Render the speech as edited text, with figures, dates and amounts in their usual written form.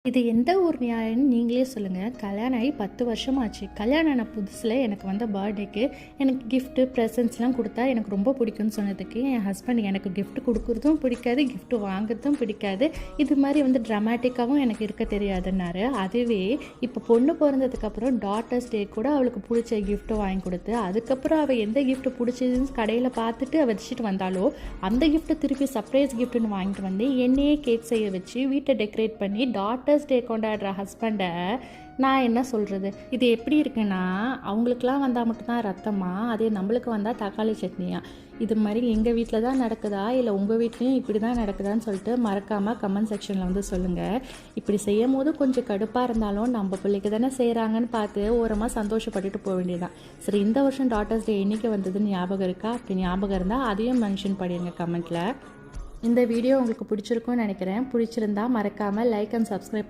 இது எந்த ஊர் நியாயம்னு நீங்களே சொல்லுங்கள். கல்யாணம் ஆகி 10 வருஷம் ஆச்சு. கல்யாணம் ஆன புதுசில் எனக்கு வந்த பர்த்டேக்கு எனக்கு கிஃப்ட்டு ப்ரெசன்ட்ஸ்லாம் கொடுத்தா எனக்கு ரொம்ப பிடிக்கும்னு சொன்னதுக்கு என் ஹஸ்பண்ட் எனக்கு கிஃப்ட் கொடுக்குறதும் பிடிக்காது, கிஃப்ட் வாங்குறதும் பிடிக்காது, இது மாதிரி ட்ராமேட்டிக்காகவும் எனக்கு இருக்க தெரியாதுன்னாரு. அதுவே இப்போ பொண்ணு பிறந்ததுக்கப்புறம் டாட்டர்ஸ் டே கூட அவளுக்கு பிடிச்ச கிஃப்ட்டு வாங்கி கொடுத்து, அதுக்கப்புறம் அவள் எந்த கிஃப்ட் பிடிச்சதுன்னு கடையில் பார்த்துட்டு வச்சுட்டு வந்தாலோ அந்த கிஃப்ட்டு திருப்பி சர்ப்ரைஸ் கிஃப்ட்டுன்னு வாங்கிட்டு வந்து என்னையே கேக் செய்ய வச்சு வீட்டை டெக்கரேட் பண்ணி டாட்டர்ஸ் டே கொண்டாடுற ஹஸ்பண்டை நான் என்ன சொல்கிறது? இது எப்படி இருக்குன்னா, அவங்களுக்குலாம் வந்தால் மட்டும்தான் ரத்தமா, அதே நம்மளுக்கு வந்தால் தக்காளி சட்னியா? இது மாதிரி எங்கள் வீட்டில் தான் நடக்குதா இல்லை உங்கள் வீட்லேயும் இப்படி தான் நடக்குதான்னு சொல்லிட்டு மறக்காமல் கமெண்ட் செக்ஷனில் சொல்லுங்கள். இப்படி செய்யும் போது கொஞ்சம் கடுப்பாக இருந்தாலும் நம்ம பிள்ளைக்கு தானே செய்கிறாங்கன்னு பார்த்து ஓரமாக சந்தோஷப்பட்டுட்டு போக வேண்டியதான். சரி, இந்த வருஷம் டாட்டர்ஸ் டே என்றைக்கு வந்ததுன்னு ஞாபகம் இருக்கா? அப்படி ஞாபகம் இருந்தால் அதையும் மென்ஷன் பண்ணிடுங்க கமெண்ட்டில். இந்த வீடியோ உங்களுக்கு பிடிச்சிருக்கும்னு நினைக்கிறேன். பிடிச்சிருந்தா மறக்காமல் லைக் அண்ட் சப்ஸ்கிரைப்